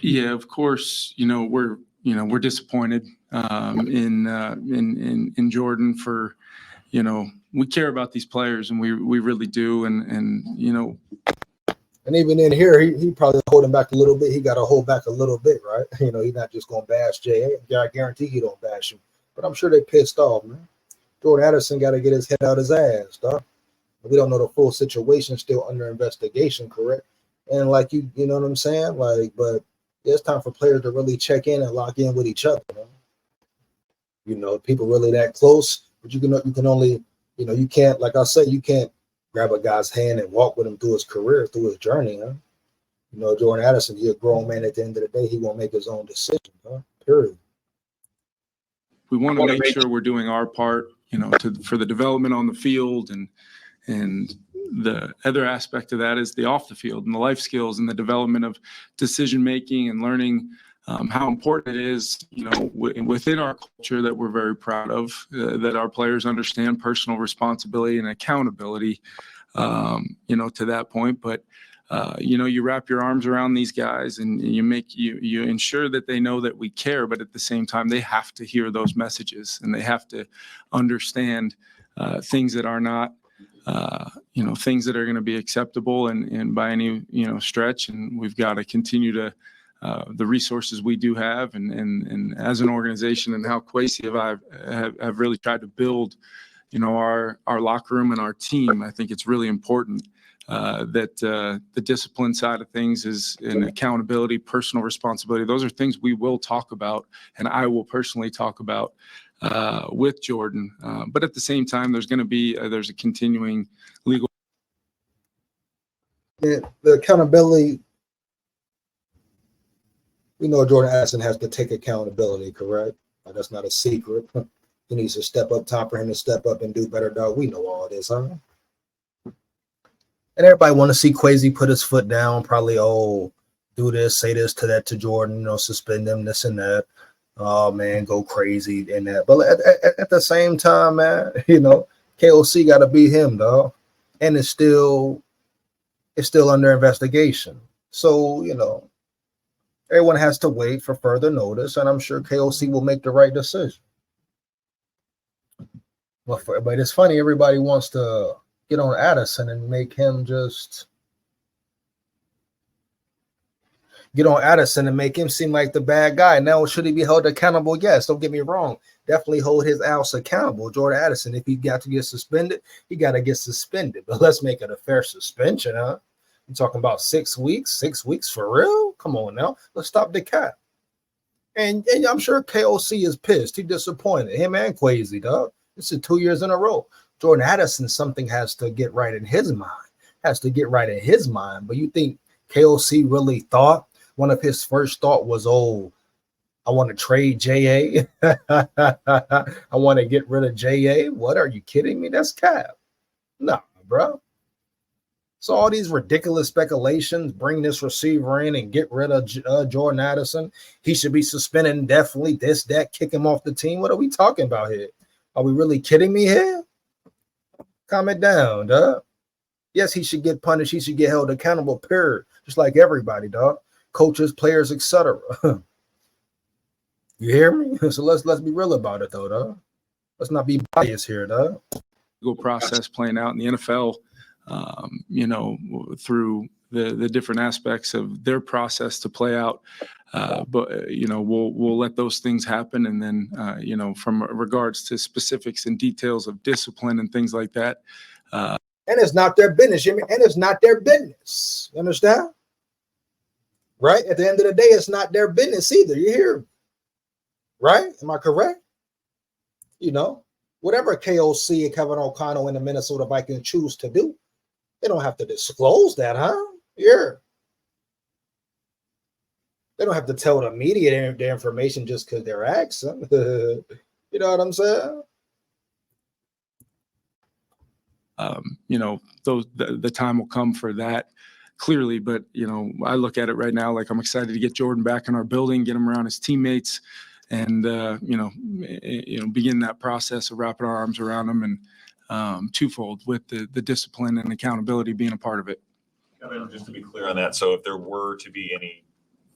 Yeah, of course. We're disappointed in Jordan for, we care about these players and we really do. And even in here, he probably holding back a little bit. He got to hold back a little bit, right? He's not just going to bash J.A. Yeah, I guarantee he don't bash him. But I'm sure they pissed off, man. Jordan Addison got to get his head out his ass, dog. We don't know the full situation, still under investigation, correct? And like you know what I'm saying? Like, but it's time for players to really check in and lock in with each other. People really that close, but you can only, you can't, like I said, you can't grab a guy's hand and walk with him through his career, through his journey, huh? Jordan Addison, he's a grown man. At the end of the day, he won't make his own decision, huh? Period. We want to make sure we're doing our part, for the development on the field, and the other aspect of that is the off the field and the life skills and the development of decision making and learning how important it is, within our culture that we're very proud of, that our players understand personal responsibility and accountability, to that point. But you wrap your arms around these guys and you ensure that they know that we care, but at the same time, they have to hear those messages and they have to understand things that are not, things that are going to be acceptable and by any, stretch. And we've got to continue to, the resources we do have and as an organization and how KWESI have really tried to build, our locker room and our team. I think it's really important that the discipline side of things is in accountability, personal responsibility. Those are things we will talk about, and I will personally talk about with Jordan. But at the same time, there's going to be there's a continuing legal. The accountability. We know Jordan Addison has to take accountability, correct? That's not a secret. He needs to step up. Time for him to step up and do better, dog. We know all this, huh? And everybody want to see KWESI put his foot down, probably, do this, say this to that to Jordan, suspend him, this and that. Oh, man, go crazy and that. But at the same time, man, KOC got to beat him, dog. And it's still under investigation. So, everyone has to wait for further notice, and I'm sure KOC will make the right decision. But it's funny, everybody wants to get on Addison and make him just get on Addison and make him seem like the bad guy. Now, should he be held accountable? Yes, don't get me wrong. Definitely hold his ass accountable. Jordan Addison, if he got to get suspended, he got to get suspended. But let's make it a fair suspension, huh? You talking about 6 weeks? 6 weeks for real? Come on now. Let's stop the cap. And I'm sure KOC is pissed. He's disappointed. Him and KWESI, dog. This is 2 years in a row. Jordan Addison, something has to get right in his mind. But you think KOC really thought one of his first thought was, I want to trade J.A.? I want to get rid of J.A.? What, are you kidding me? That's cap. No, bro. So all these ridiculous speculations, bring this receiver in and get rid of Jordan Addison. He should be suspended indefinitely, this, that, kick him off the team. What are we talking about here? Are we really kidding me here? Calm it down, dog. Yes, he should get punished. He should get held accountable, period. Just like everybody, dog. Coaches, players, etc. You hear me? So let's be real about it, though, dog. Let's not be biased here, dog. Legal process playing out in the NFL, through the different aspects of their process to play out. But we'll let those things happen. And then, from regards to specifics and details of discipline and things like that. And it's not their business, Jimmy. And it's not their business. You understand? Right? At the end of the day, it's not their business either. You hear? Right? Am I correct? Whatever KOC and Kevin O'Connell and the Minnesota Vikings choose to do, they don't have to disclose that, huh? Yeah. They don't have to tell the media their information just because they're asking. You know what I'm saying? The time will come for that, clearly. But, I look at it right now like I'm excited to get Jordan back in our building, get him around his teammates, and, begin that process of wrapping our arms around him, and twofold with the discipline and accountability being a part of it. Kevin, just to be clear on that, so if there were to be any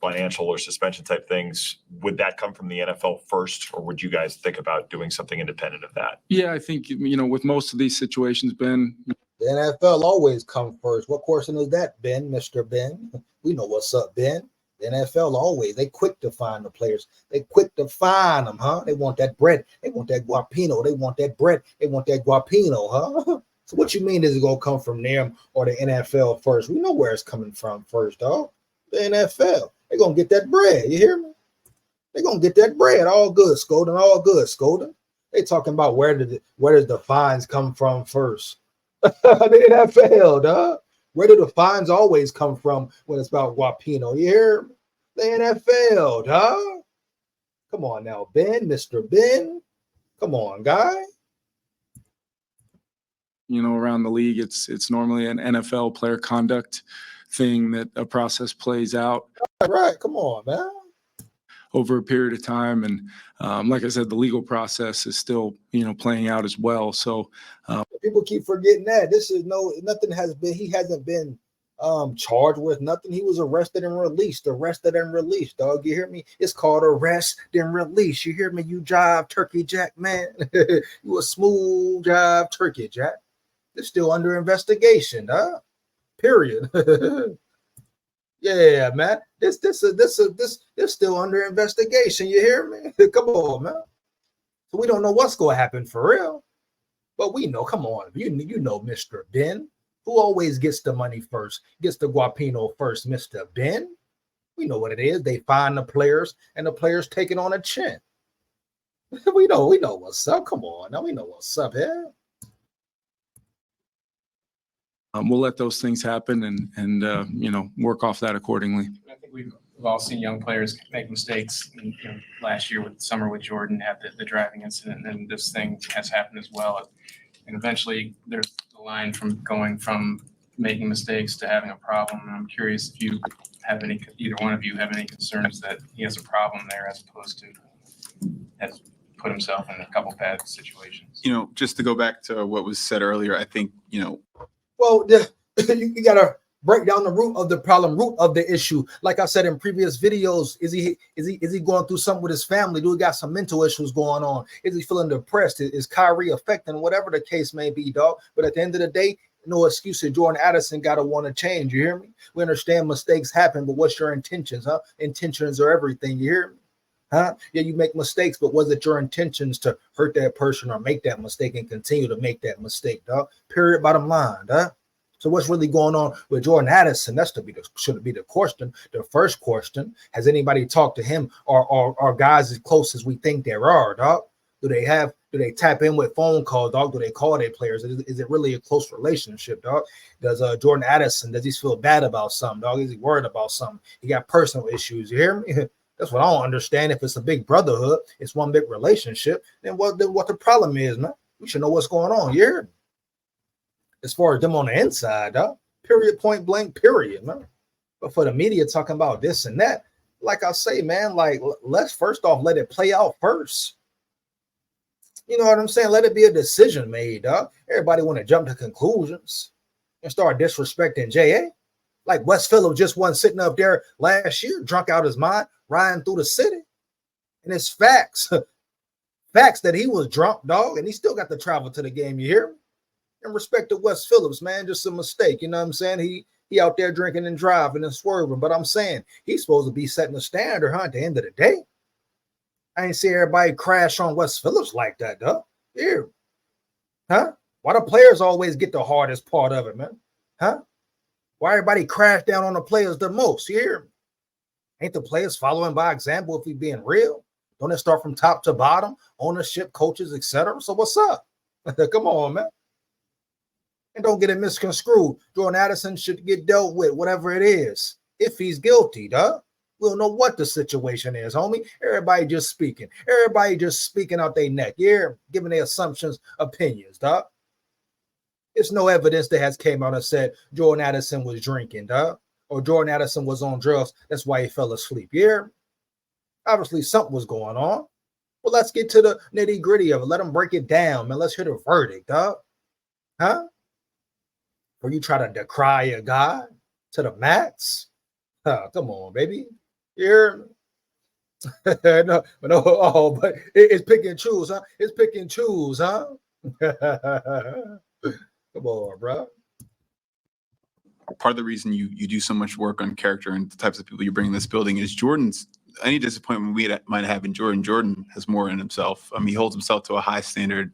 financial or suspension type things, would that come from the NFL first, or would you guys think about doing something independent of that? Yeah, I think, with most of these situations, Ben. The NFL always come first. What question is that, Ben, Mr. Ben? We know what's up, Ben. The NFL always, they quick to find the players. They quick to find them, huh? They want that bread. They want that guapino. They want that bread. They want that guapino, huh? So what you mean is it going to come from them or the NFL first? We know where it's coming from first, dog. The NFL. They're going to get that bread. You hear me? They're going to get that bread. All good, Skolden. All good, Skolden. They talking about where does the fines come from first? The NFL, dog. Where do the fines always come from when it's about guapino? You hear me? The NFL, dog. Come on now, Ben, Mr. Ben. Come on, guy. Around the league, it's normally an NFL player conduct thing that a process plays out. Right. Come on, man. Over a period of time. And like I said, the legal process is still, playing out as well. So people keep forgetting that he hasn't been charged with nothing. He was arrested and released, dog. You hear me? It's called arrest then release. You hear me? You jive turkey jack, man. You a smooth jive turkey jack. It's still under investigation, dog. Period. Yeah, man. This still under investigation. You hear me? Come on, man. So we don't know what's gonna happen for real. But we know, come on, you know Mr. Ben, who always gets the money first, gets the guapino first, Mr. Ben. We know what it is. They find the players, and the players take it on a chin. We know what's up. Come on, now we know what's up here. We'll let those things happen and work off that accordingly. I think we've all seen young players make mistakes. Last year with summer with Jordan had the driving incident, and this thing has happened as well. And eventually there's the line from going from making mistakes to having a problem. And I'm curious if you have either one of you have any concerns that he has a problem there as opposed to has put himself in a couple bad situations. Just to go back to what was said earlier, I think, Well, you got to break down the root of the problem, root of the issue. Like I said in previous videos, is he going through something with his family? Do he got some mental issues going on? Is he feeling depressed? Is Kyrie affecting? Whatever the case may be, dog. But at the end of the day, no excuses. Jordan Addison got to want to change. You hear me? We understand mistakes happen, but what's your intentions, huh? Intentions are everything. You hear me? Huh? Yeah, you make mistakes, but was it your intentions to hurt that person or make that mistake and continue to make that mistake, dog? Period. Bottom line, dog. So what's really going on with Jordan Addison? Should be the question. The first question: has anybody talked to him or guys as close as we think there are, dog? Do they tap in with phone calls, dog? Do they call their players? Is it really a close relationship, dog? Does Jordan Addison, does he feel bad about something, dog? Is he worried about something? He got personal issues. You hear me? That's what I don't understand. If it's a big brotherhood, it's one big relationship, then what the problem is, man? We should know what's going on. You hear me? As far as them on the inside, dog. Period, point blank, period, man. But for the media talking about this and that, like I say, man, like let's first off let it play out first. You know what I'm saying? Let it be a decision made, dog. Everybody want to jump to conclusions and start disrespecting JA. Like West Phillips just wasn't sitting up there last year, drunk out his mind, riding through the city. And it's facts. Facts that he was drunk, dog, and he still got to travel to the game. You hear me? In respect to West Phillips, man, just a mistake. You know what I'm saying? He out there drinking and driving and swerving. But I'm saying he's supposed to be setting the standard, huh? At the end of the day. I ain't see everybody crash on West Phillips like that, dog. Here. Huh? Why the players always get the hardest part of it, man? Huh? Why everybody crash down on the players the most? You hear me? Ain't the players following by example if we being real? Don't it start from top to bottom? Ownership, coaches, etc. So what's up? Come on, man. And don't get it misconstrued. Jordan Addison should get dealt with, whatever it is. If he's guilty, dog. We don't know what the situation is, homie. Everybody just speaking. Everybody just speaking out their neck. Yeah, giving their assumptions, opinions, dog. It's no evidence that has came out and said Jordan Addison was drinking, dog. Or Jordan Addison was on drugs. That's why he fell asleep. Yeah. Obviously, something was going on. Well, let's get to the nitty gritty of it. Let them break it down, man. Let's hear the verdict, dog. Huh? Or you try to decry a guy to the max? Come on, baby. You hear me? No, oh, but it's pick and choose, huh? It's pick and choose, huh? Come on, bro. Part of the reason you do so much work on character and the types of people you bring in this building is Jordan's. Any disappointment we might have in Jordan has more in himself. I mean, he holds himself to a high standard,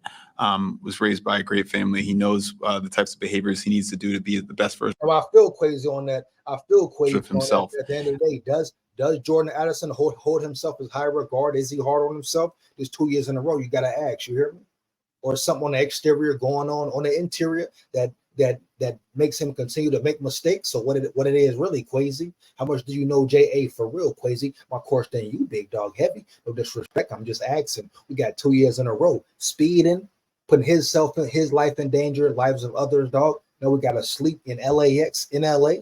was raised by a great family. He knows the types of behaviors he needs to do to be the best version I feel crazy on that. I feel crazy of himself. At the end of the day, does Jordan Addison hold himself as high regard? Is he hard on himself? There's 2 years in a row. You got to ask. You hear me? Or something on the exterior going on the interior that makes him continue to make mistakes. So what it is really, KWESI? How much do you know J.A. for real, KWESI? My course than you, big dog heavy. No disrespect. I'm just asking. We got 2 years in a row. Speeding, putting his life in danger, lives of others, dog. Now we got to sleep in LAX, in LA,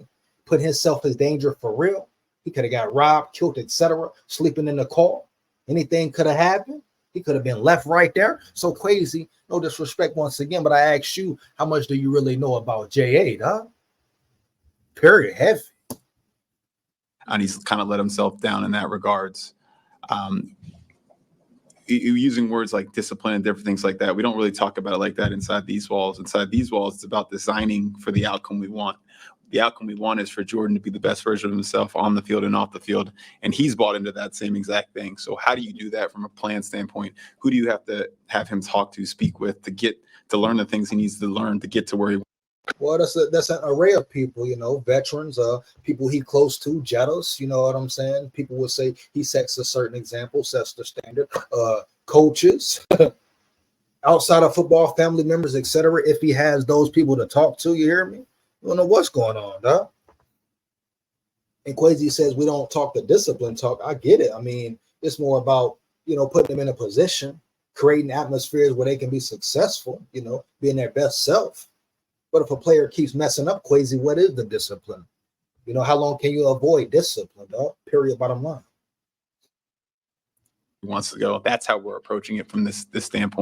put himself in danger for real. He could have got robbed, killed, etc. Sleeping in the car. Anything could have happened. He could have been left right there. So KWESI, no disrespect once again, but I ask you, how much do you really know about J.A., huh? Period. Heavy. And he's kind of let himself down in that regards. Using words like discipline and different things like that, we don't really talk about it like that inside these walls. Inside these walls, it's about designing for the outcome we want. The outcome we want is for Jordan to be the best version of himself on the field and off the field. And he's bought into that same exact thing. So how do you do that from a plan standpoint? Who do you have to have him talk to, speak with, to learn the things he needs to learn to get to where he wants? Well, that's an array of people, veterans, people he close to, Jettas, you know what I'm saying? People would say he sets a certain example, sets the standard. Coaches, outside of football, family members, etc. If he has those people to talk to, you hear me? You don't know what's going on, dog. And KWESI says we don't talk the discipline talk. I get it. I mean, it's more about, putting them in a position, creating atmospheres where they can be successful, being their best self. But if a player keeps messing up, KWESI, what is the discipline? How long can you avoid discipline, dog? Period, bottom line. He wants to go. That's how we're approaching it from this standpoint.